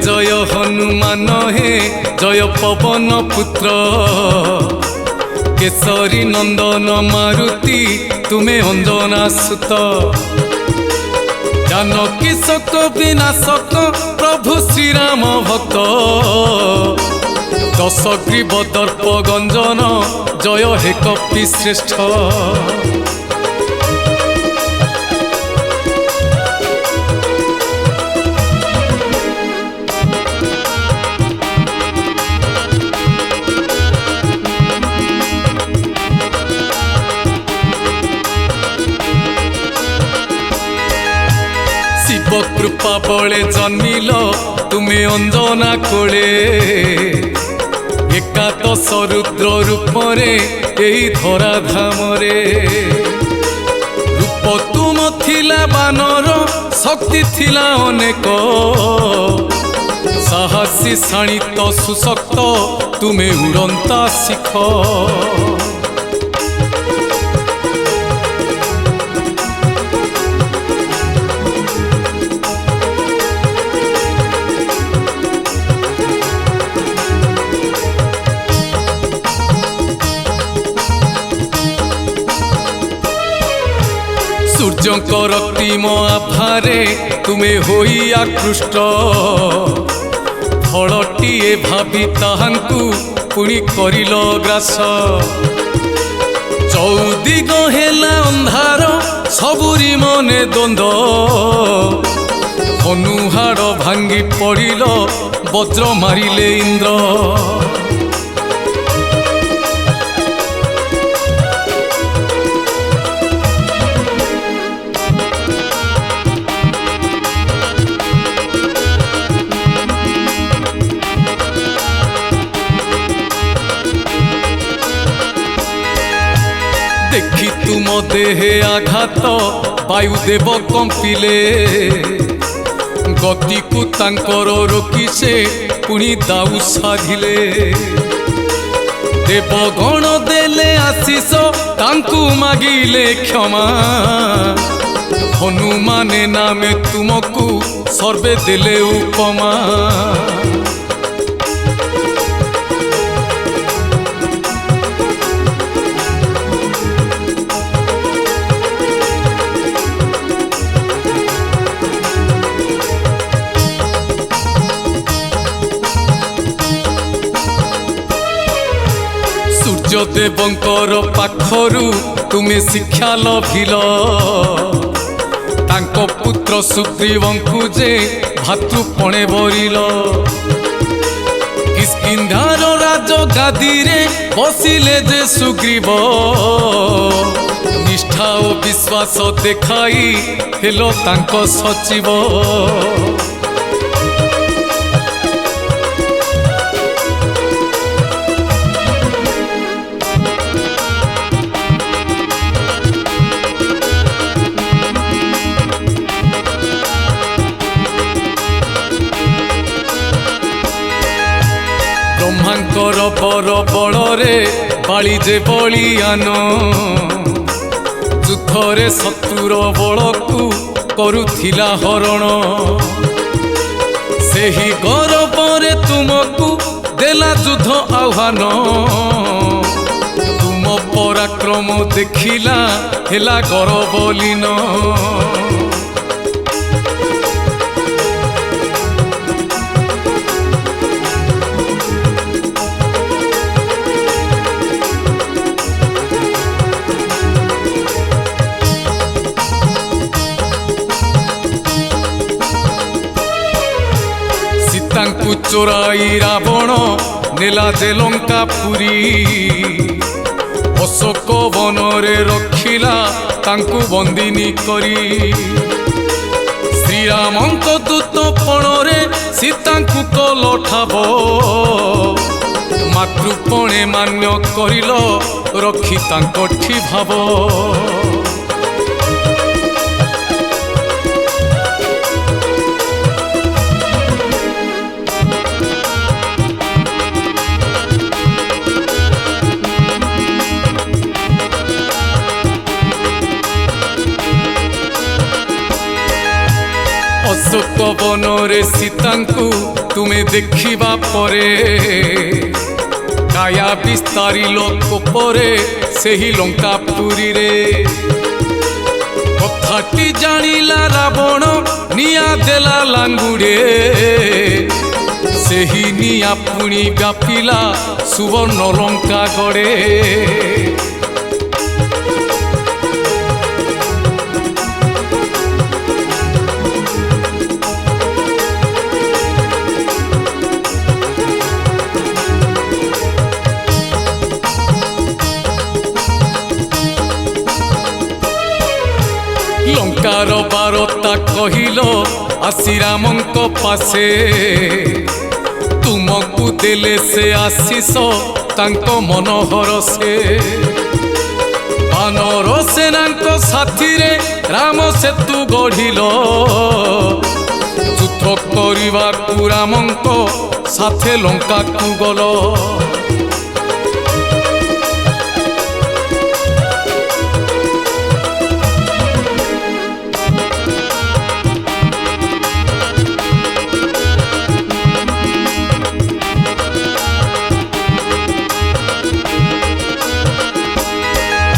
जय हनुमान हे जय पवन पुत्र केसरी नंदन मारुति तुम्हें अंजना सुत जानकी शोक विनाशक प्रभु श्रीराम भक्त दशग्रीव दर्प गंजन जय हे कपि श्रेष्ठ शिव कृपा बले जन्मिल तुम्हें अंजना कोले एकादश रुद्र रूप रे एही धरा धाम रे रूप तुम थिला बानर शक्ति थिला अनेक साहसी शाणित सुशक्त तुम्हें उड़ंता शिख सूर्यंकर रक्तिम आभारे तुम्हें होई आकृष्ट फलटीए भावी ताहांकु पुणी करिल ग्रास चौदिग हेला अंधार सबुरी मने द्वंद हनुहाड़ भांगी पड़िल वज्र मारिले इंद्र देखी तुम देहे आघात वायुदेव कंपिले गति को तांकर रोकी से पुणी दाऊ साधिले देवगण देले आशीष तांकु मागिले क्षमा हनुमान नामे तुमको सर्वे देले उपमा सूर्यदेवंकर पाखरु तुम्हें शिक्षा लभिल तांको पुत्र सुग्रीवंकु जे भातृपणे बरिल किष्किंधार राज गादी रे बसिले जे सुग्रीव निष्ठा और विश्वास देखाई हेलो तांको सचिव ब्रह्मांकर बर बड़े बाली जे बलियान युद्धरे शत्रुर बलकु करुथिला हरण सेही गौरवरे तुमको देला युद्ध आह्वान तुम पराक्रम देखिला हेला गौरवलीन तांकु चोराई रावण नेला जे लंका पुरी अशोक वनरे रखिला तांकु बंदिनी करी श्रीरामंक दूत पणरे सीतांकु कल ठाब मातृपणे मान्य करिल रखी तांकठी भाव अशोक वनरे सीतांकु तुमे देखिबा परे काया विस्तारी लोक परे सेही लंकापुरी रे कथाटी जानिला रावण निया देला लांगुड़े सेही निया पुणी व्यापिला सुवर्ण लंका गड़े लंकार बारता कहिल आसी रामंक पासे तुमको देले से आशीष तांको मनोहर से बानर सेनांक साथी रे राम सेतु गढ़िल युद्ध करवा रामंक साथे लंका को गल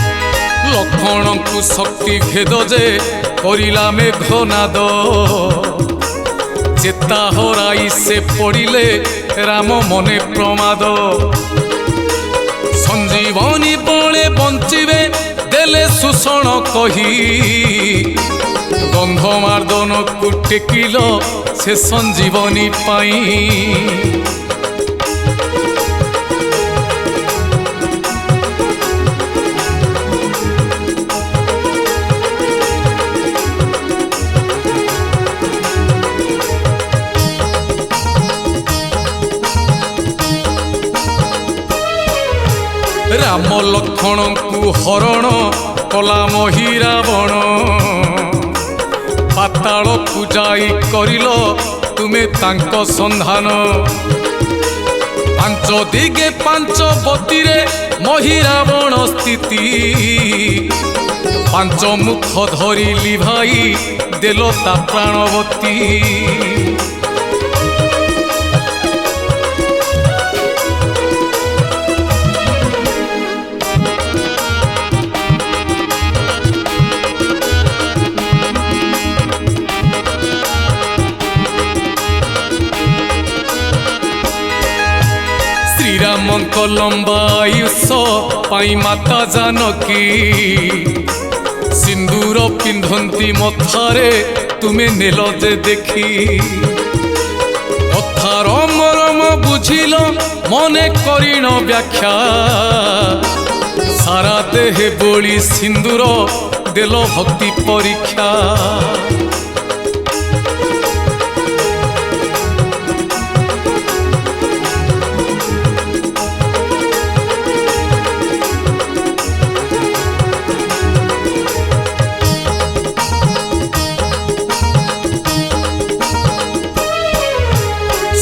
लक्ष्मण को शक्ति भेद जे करिला मेघनाद चेता हराई से पड़िले राम मने प्रमाद संजीवनी बले बंचिबे देले सुषण कही गंधमार्दन को टेकिल से संजीवनी पाई राम लक्ष्मण को हरण कला मही रावण पाताल को जाई करिल तुमे तांको संधान पांच दिगे पांच बतीरे मही रावण स्थिति पांच मुख धरी लिभाई देल ता प्राणवती श्रीरामंक लंबा आयुष पाई माता जानकी सिंदूर पिंधंती मथारे तुमे नेल जे देखी कथार मरम बुझिल मने करिण व्याख्या सारा देहे बोली सिंदूर देल भक्ति परीक्षा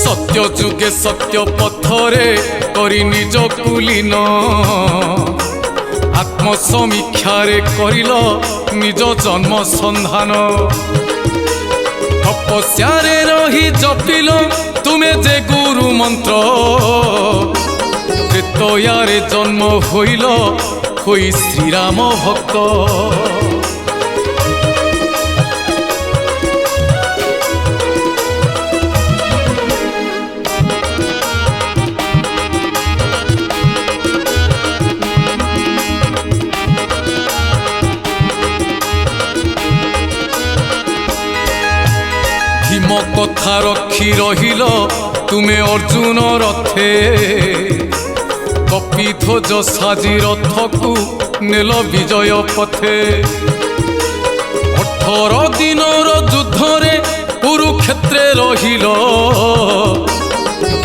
सत्य जुगे सत्य पथरे करी निज कुलीन आत्मसमीक्षारे करिल निज जन्म संधान तपस्यारे रही जपिल तुमे जे गुरु मंत्र त्रेतयारे जन्म होइल होई श्रीराम भक्त भीम कथा रखी रहिल तुमे अर्जुन रथे कपिध्वज साजी रथ को नेल विजय पथे 18 दिनर युद्धरे कुरुक्षेत्रे रहिल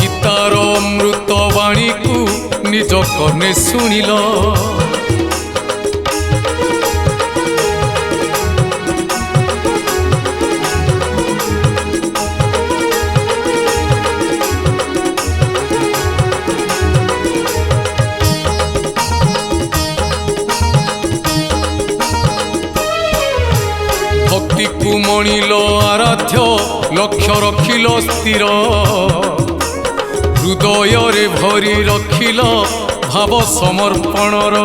गीतार अमृत वाणी को निज कर्णे शुणिल ଗଣିଲ ଆରାଧ୍ୟ ଲକ୍ଷ୍ୟ ରଖିଲ ସ୍ଥିର ହୃଦୟରେ ଭରି ରଖିଲ ଭାବ ସମର୍ପଣର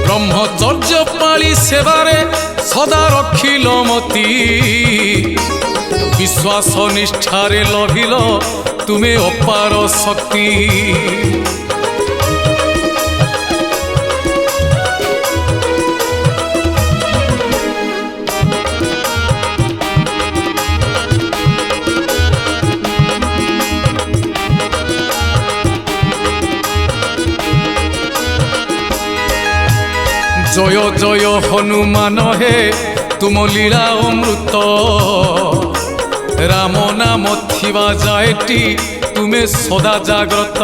ବ୍ରହ୍ମଚର୍ଯ୍ୟ ପାଳି ସେବାରେ ସଦା ରଖିଲ ମତି ବିଶ୍ୱାସ ନିଷ୍ଠାରେ ଲଭିଲ ତୁମେ ଅପାର ଶକ୍ତି জয় জয় হনুমান হে তুম লীলা অমৃত রাম নাম থিবা যায়টি তুমে সদা জাগ্রত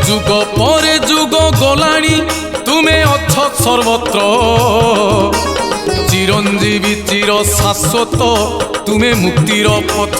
যুগ পরে যুগ গলাণী তুমে অছ সর্বত্র চিরঞ্জীবী চির শাশ্বত তুমে মুক্তির পথ।